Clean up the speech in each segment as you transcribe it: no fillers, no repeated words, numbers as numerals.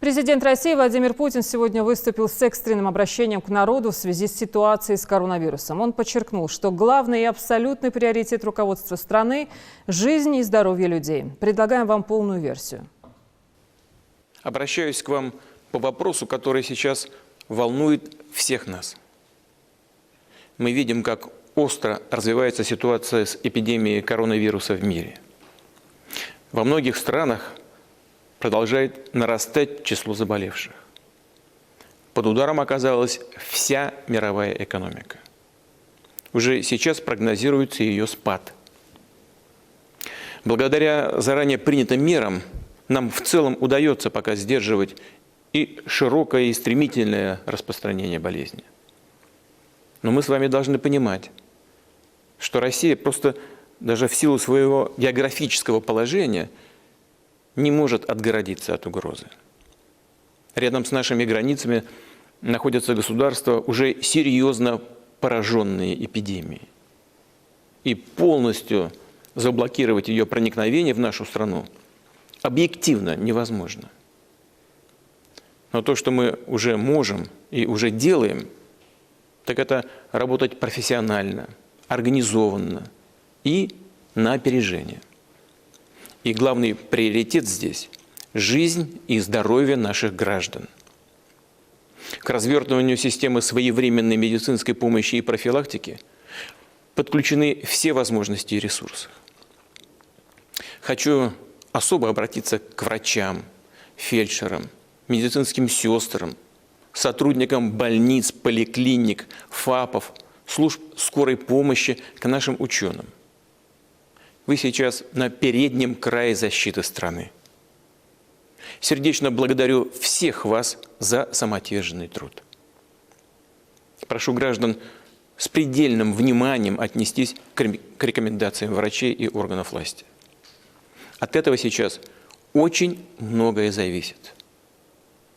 Президент России Владимир Путин сегодня выступил с экстренным обращением к народу в связи с ситуацией с коронавирусом. Он подчеркнул, что главный и абсолютный приоритет руководства страны – жизнь и здоровье людей. Предлагаем вам полную версию. Обращаюсь к вам по вопросу, который сейчас волнует всех нас. Мы видим, как остро развивается ситуация с эпидемией коронавируса в мире. Во многих странах продолжает нарастать число заболевших. Под ударом оказалась вся мировая экономика. Уже сейчас прогнозируется ее спад. Благодаря заранее принятым мерам нам в целом удается пока сдерживать и широкое и стремительное распространение болезни. Но мы с вами должны понимать, что Россия просто даже в силу своего географического положения не может отгородиться от угрозы. Рядом с нашими границами находятся государства, уже серьезно пораженные эпидемией. И полностью заблокировать ее проникновение в нашу страну объективно невозможно. Но то, что мы уже можем и уже делаем, так это работать профессионально, организованно и на опережение. И главный приоритет здесь – жизнь и здоровье наших граждан. К развертыванию системы своевременной медицинской помощи и профилактики подключены все возможности и ресурсы. Хочу особо обратиться к врачам, фельдшерам, медицинским сестрам, сотрудникам больниц, поликлиник, ФАПов, служб скорой помощи, к нашим ученым. Вы сейчас на переднем крае защиты страны. Сердечно благодарю всех вас за самоотверженный труд. Прошу граждан с предельным вниманием отнестись к рекомендациям врачей и органов власти. От этого сейчас очень многое зависит.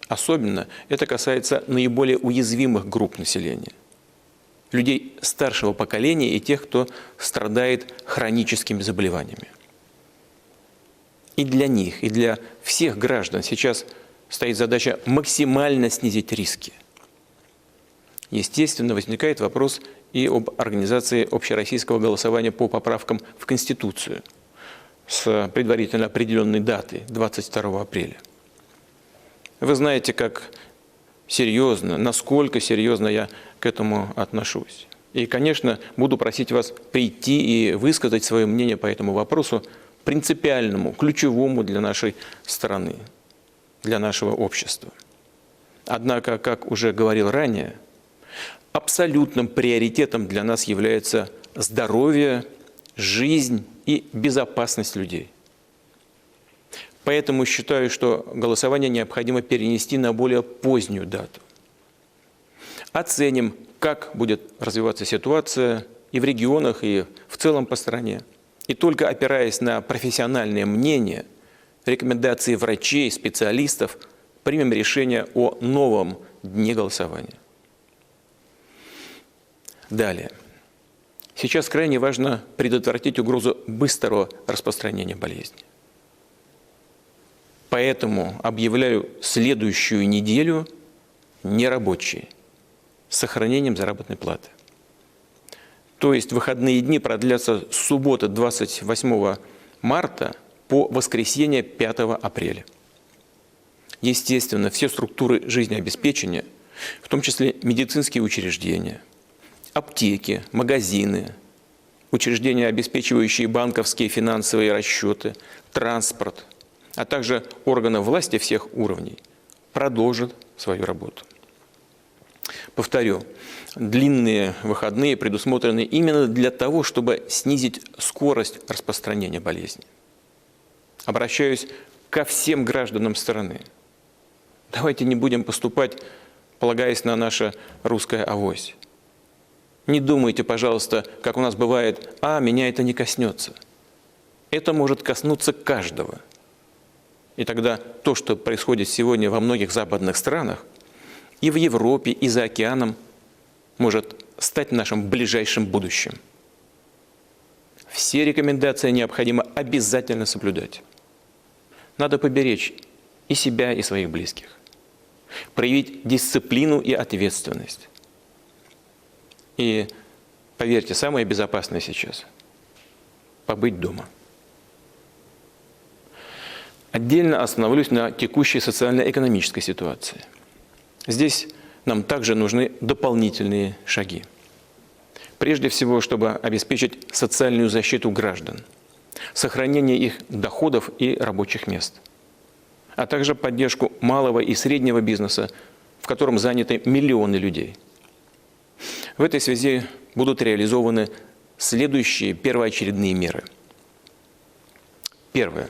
Особенно это касается наиболее уязвимых групп населения. Людей старшего поколения и тех, кто страдает хроническими заболеваниями. И для них, и для всех граждан сейчас стоит задача максимально снизить риски. Естественно, возникает вопрос и об организации общероссийского голосования по поправкам в Конституцию с предварительно определенной датой, 22 апреля. Вы знаете, как серьезно, насколько серьезно я к этому отношусь. И, конечно, буду просить вас прийти и высказать свое мнение по этому вопросу, принципиальному, ключевому для нашей страны, для нашего общества. Однако, как уже говорил ранее, абсолютным приоритетом для нас является здоровье, жизнь и безопасность людей. Поэтому считаю, что голосование необходимо перенести на более позднюю дату. Оценим, как будет развиваться ситуация и в регионах, и в целом по стране. И только опираясь на профессиональное мнение, рекомендации врачей, специалистов, примем решение о новом дне голосования. Далее. Сейчас крайне важно предотвратить угрозу быстрого распространения болезни. Поэтому объявляю следующую неделю нерабочей, с сохранением заработной платы. То есть выходные дни продлятся с субботы 28 марта по воскресенье 5 апреля. Естественно, все структуры жизнеобеспечения, в том числе медицинские учреждения, аптеки, магазины, учреждения, обеспечивающие банковские финансовые расчеты, транспорт, а также органы власти всех уровней, продолжат свою работу. Повторю, длинные выходные предусмотрены именно для того, чтобы снизить скорость распространения болезни. Обращаюсь ко всем гражданам страны. Давайте не будем поступать, полагаясь на наше русское авось. Не думайте, пожалуйста, как у нас бывает, меня это не коснется. Это может коснуться каждого. И тогда то, что происходит сегодня во многих западных странах, и в Европе, и за океаном, может стать нашим ближайшим будущим. Все рекомендации необходимо обязательно соблюдать. Надо поберечь и себя, и своих близких. Проявить дисциплину и ответственность. И поверьте, самое безопасное сейчас – побыть дома. Отдельно остановлюсь на текущей социально-экономической ситуации. Здесь нам также нужны дополнительные шаги. Прежде всего, чтобы обеспечить социальную защиту граждан, сохранение их доходов и рабочих мест, а также поддержку малого и среднего бизнеса, в котором заняты миллионы людей. В этой связи будут реализованы следующие первоочередные меры. Первое.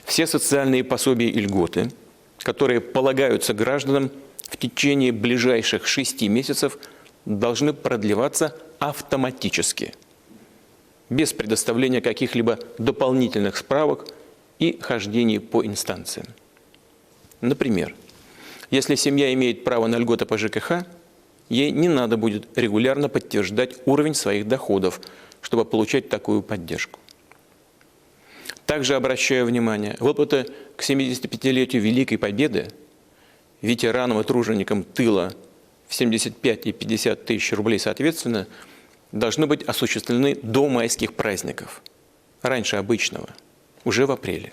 Все социальные пособия и льготы, которые полагаются гражданам в течение ближайших 6 месяцев, должны продлеваться автоматически, без предоставления каких-либо дополнительных справок и хождений по инстанциям. Например, если семья имеет право на льготы по ЖКХ, ей не надо будет регулярно подтверждать уровень своих доходов, чтобы получать такую поддержку. Также обращаю внимание, выплаты к 75-летию Великой Победы ветеранам и труженикам тыла в 75 и 50 тысяч рублей соответственно должны быть осуществлены до майских праздников, раньше обычного, уже в апреле.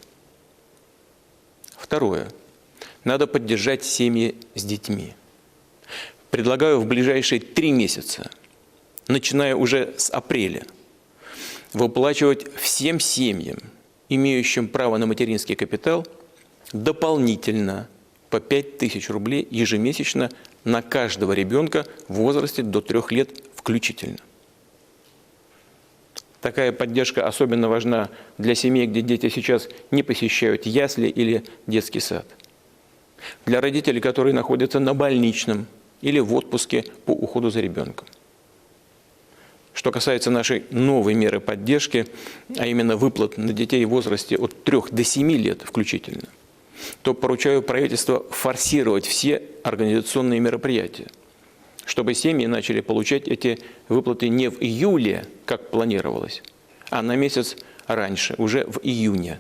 Второе. Надо поддержать семьи с детьми. Предлагаю в ближайшие 3 месяца, начиная уже с апреля, выплачивать всем семьям, имеющим право на материнский капитал, дополнительно по 5000 рублей ежемесячно на каждого ребенка в возрасте до 3 лет включительно. Такая поддержка особенно важна для семей, где дети сейчас не посещают ясли или детский сад. Для родителей, которые находятся на больничном или в отпуске по уходу за ребенком. Что касается нашей новой меры поддержки, а именно выплат на детей в возрасте от 3 до 7 лет включительно, то поручаю правительству форсировать все организационные мероприятия, чтобы семьи начали получать эти выплаты не в июле, как планировалось, а на месяц раньше, уже в июне.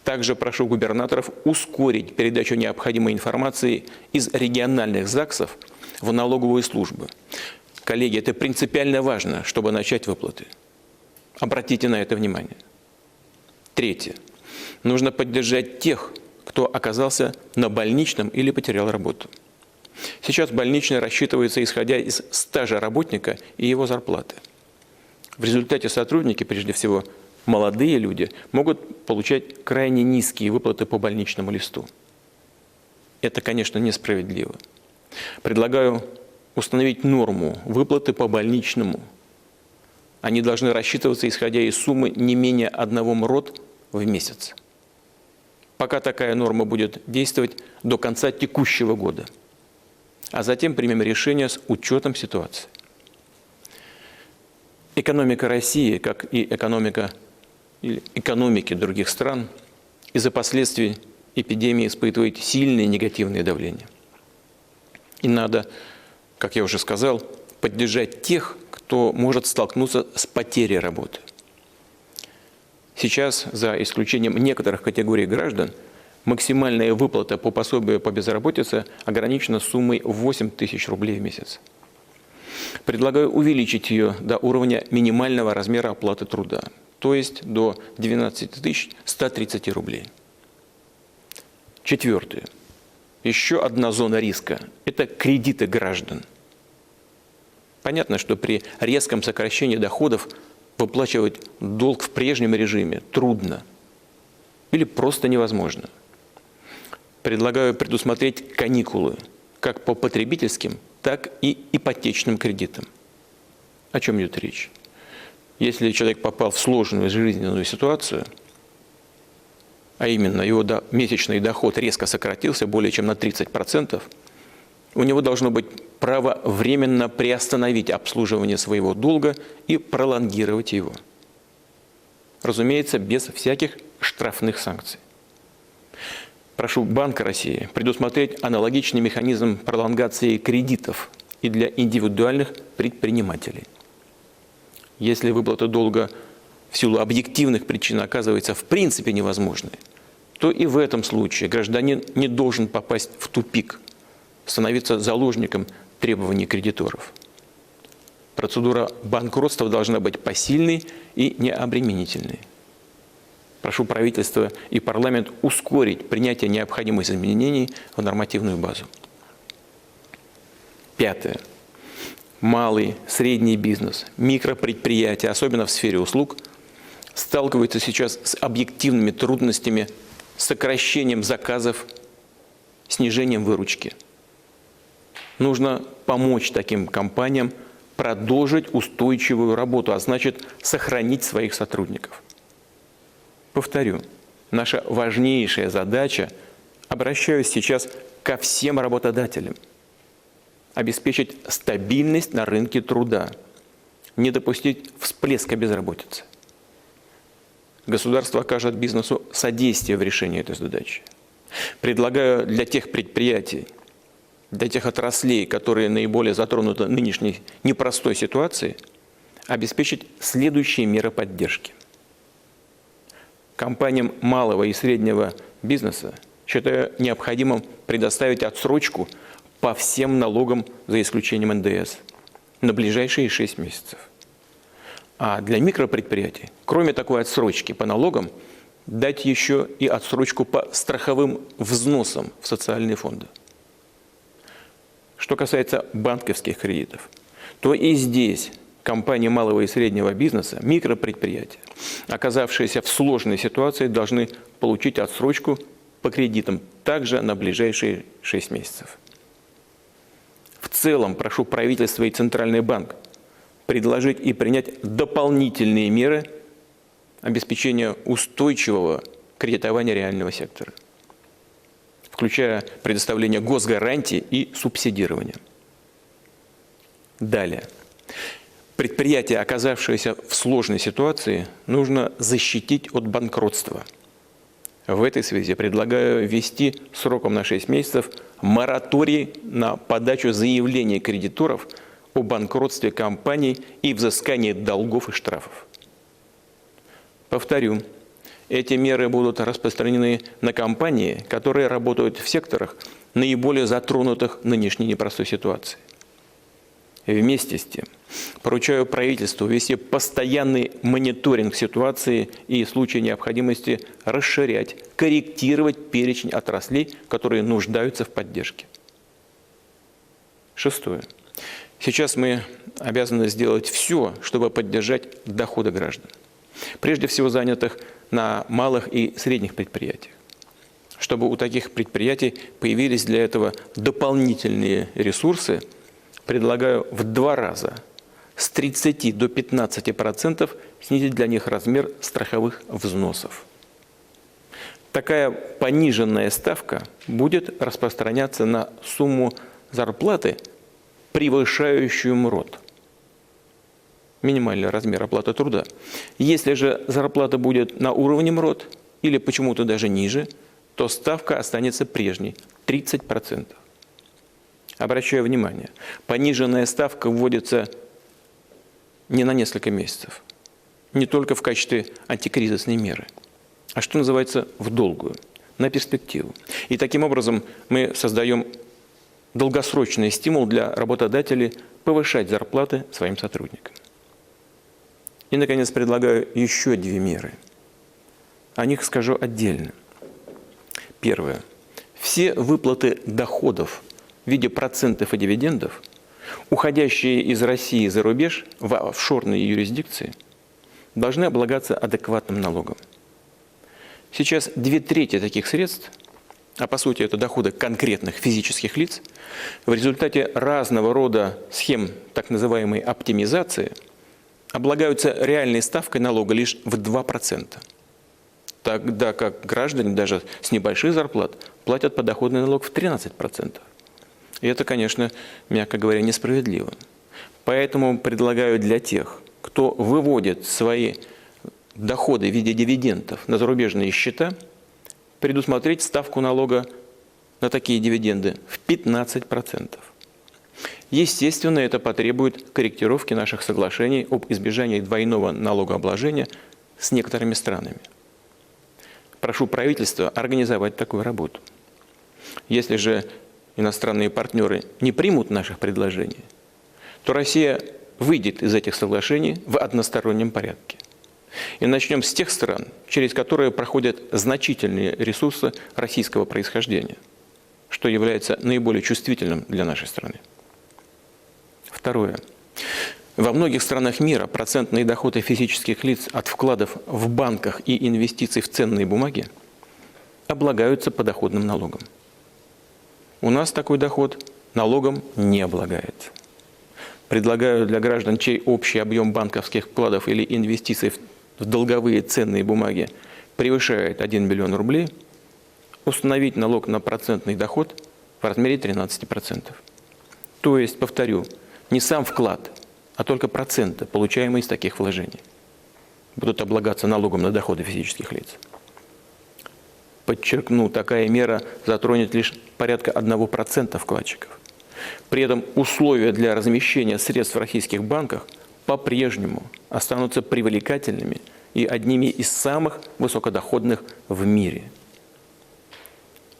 Также прошу губернаторов ускорить передачу необходимой информации из региональных ЗАГСов в налоговые службы. Коллеги, это принципиально важно, чтобы начать выплаты. Обратите на это внимание. Третье. Нужно поддержать тех, кто оказался на больничном или потерял работу. Сейчас больничный рассчитывается исходя из стажа работника и его зарплаты. В результате сотрудники, прежде всего молодые люди, могут получать крайне низкие выплаты по больничному листу. Это, конечно, несправедливо. Предлагаю установить норму выплаты по больничному. Они должны рассчитываться, исходя из суммы не менее 1 МРОТ в месяц. Пока такая норма будет действовать до конца текущего года. А затем примем решение с учетом ситуации. Экономика России, как и экономики других стран, из-за последствий эпидемии испытывает сильное негативное давление. И надо, как я уже сказал, поддержать тех, кто может столкнуться с потерей работы. Сейчас, за исключением некоторых категорий граждан, максимальная выплата по пособию по безработице ограничена суммой 8 тысяч рублей в месяц. Предлагаю увеличить ее до уровня минимального размера оплаты труда, то есть до 12 130 рублей. Четвертое. Еще одна зона риска – это кредиты граждан. Понятно, что при резком сокращении доходов выплачивать долг в прежнем режиме трудно или просто невозможно. Предлагаю предусмотреть каникулы как по потребительским, так и ипотечным кредитам. О чем идет речь? Если человек попал в сложную жизненную ситуацию, а именно его месячный доход резко сократился более чем на 30%, у него должно быть право временно приостановить обслуживание своего долга и пролонгировать его. Разумеется, без всяких штрафных санкций. Прошу Банка России предусмотреть аналогичный механизм пролонгации кредитов и для индивидуальных предпринимателей. Если выплата долга в силу объективных причин оказывается в принципе невозможной, что и в этом случае гражданин не должен попасть в тупик, становиться заложником требований кредиторов. Процедура банкротства должна быть посильной и необременительной. Прошу правительство и парламент ускорить принятие необходимых изменений в нормативную базу. Пятое. Малый, средний бизнес, микропредприятия, особенно в сфере услуг, сталкиваются сейчас с объективными трудностями, сокращением заказов, снижением выручки. Нужно помочь таким компаниям продолжить устойчивую работу, а значит, сохранить своих сотрудников. Повторю, наша важнейшая задача, обращаюсь сейчас ко всем работодателям, обеспечить стабильность на рынке труда, не допустить всплеска безработицы. Государство окажет бизнесу содействие в решении этой задачи. Предлагаю для тех предприятий, для тех отраслей, которые наиболее затронуты нынешней непростой ситуацией, обеспечить следующие меры поддержки. Компаниям малого и среднего бизнеса считаю необходимым предоставить отсрочку по всем налогам, за исключением НДС, на ближайшие 6 месяцев. А для микропредприятий, кроме такой отсрочки по налогам, дать еще и отсрочку по страховым взносам в социальные фонды. Что касается банковских кредитов, то и здесь компании малого и среднего бизнеса, микропредприятия, оказавшиеся в сложной ситуации, должны получить отсрочку по кредитам также на ближайшие 6 месяцев. В целом прошу правительство и Центральный банк предложить и принять дополнительные меры обеспечения устойчивого кредитования реального сектора, включая предоставление госгарантий и субсидирования. Далее. Предприятия, оказавшиеся в сложной ситуации, нужно защитить от банкротства. В этой связи предлагаю ввести сроком на 6 месяцев мораторий на подачу заявлений кредиторов о банкротстве компаний и взыскании долгов и штрафов. Повторю, эти меры будут распространены на компании, которые работают в секторах, наиболее затронутых нынешней непростой ситуацией. Вместе с тем, поручаю правительству вести постоянный мониторинг ситуации и в случае необходимости расширять, корректировать перечень отраслей, которые нуждаются в поддержке. Шестое. Сейчас мы обязаны сделать все, чтобы поддержать доходы граждан, прежде всего занятых на малых и средних предприятиях, чтобы у таких предприятий появились для этого дополнительные ресурсы. Предлагаю в 2 раза, с 30 до 15% снизить для них размер страховых взносов. Такая пониженная ставка будет распространяться на сумму зарплаты, превышающую МРОТ, минимальный размер оплаты труда. Если же зарплата будет на уровне МРОТ или почему-то даже ниже, то ставка останется прежней – 30%. Обращаю внимание, пониженная ставка вводится не на несколько месяцев, не только в качестве антикризисной меры, а что называется в долгую, на перспективу. И таким образом мы создаем долгосрочный стимул для работодателей повышать зарплаты своим сотрудникам. И, наконец, предлагаю еще 2 меры. О них скажу отдельно. Первое. Все выплаты доходов в виде процентов и дивидендов, уходящие из России за рубеж в офшорные юрисдикции, должны облагаться адекватным налогом. Сейчас 2/3 таких средств, а по сути это доходы конкретных физических лиц, в результате разного рода схем так называемой оптимизации облагаются реальной ставкой налога лишь в 2%. Тогда как граждане даже с небольших зарплат платят подоходный налог в 13%. И это, конечно, мягко говоря, несправедливо. Поэтому предлагаю для тех, кто выводит свои доходы в виде дивидендов на зарубежные счета, предусмотреть ставку налога на такие дивиденды в 15%. Естественно, это потребует корректировки наших соглашений об избежании двойного налогообложения с некоторыми странами. Прошу правительства организовать такую работу. Если же иностранные партнеры не примут наших предложений, то Россия выйдет из этих соглашений в одностороннем порядке. И начнем с тех стран, через которые проходят значительные ресурсы российского происхождения, что является наиболее чувствительным для нашей страны. Второе. Во многих странах мира процентные доходы физических лиц от вкладов в банках и инвестиций в ценные бумаги облагаются подоходным налогом. У нас такой доход налогом не облагается. Предлагаю для граждан, чей общий объем банковских вкладов или инвестиций в долговые ценные бумаги превышает 1 миллион рублей, установить налог на процентный доход в размере 13%. То есть, повторю, не сам вклад, а только проценты, получаемые из таких вложений, будут облагаться налогом на доходы физических лиц. Подчеркну, такая мера затронет лишь порядка 1% вкладчиков. При этом условия для размещения средств в российских банках по-прежнему останутся привлекательными и одними из самых высокодоходных в мире.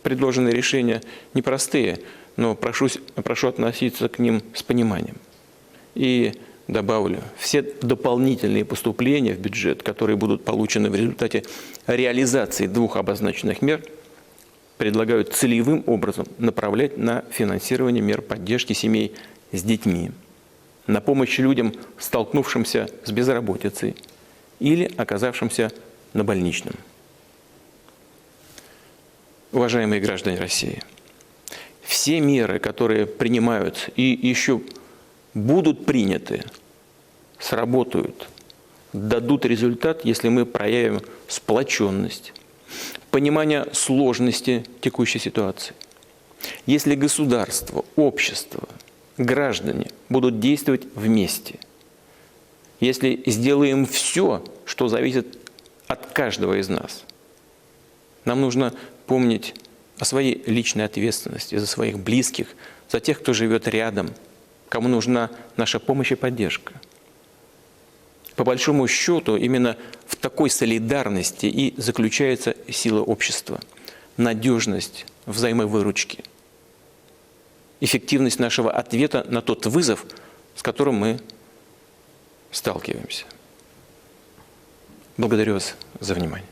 Предложенные решения непростые, но прошу относиться к ним с пониманием. И добавлю, все дополнительные поступления в бюджет, которые будут получены в результате реализации двух обозначенных мер, предлагают целевым образом направлять на финансирование мер поддержки семей с детьми, на помощь людям, столкнувшимся с безработицей или оказавшимся на больничном. Уважаемые граждане России, все меры, которые принимаются и еще будут приняты, сработают, дадут результат, если мы проявим сплоченность, понимание сложности текущей ситуации. Если государство, общество, граждане будут действовать вместе, если сделаем все, что зависит от каждого из нас, нам нужно помнить о своей личной ответственности за своих близких, за тех, кто живет рядом, кому нужна наша помощь и поддержка. По большому счету, именно в такой солидарности и заключается сила общества, надежность взаимовыручки, эффективность нашего ответа на тот вызов, с которым мы сталкиваемся. Благодарю вас за внимание.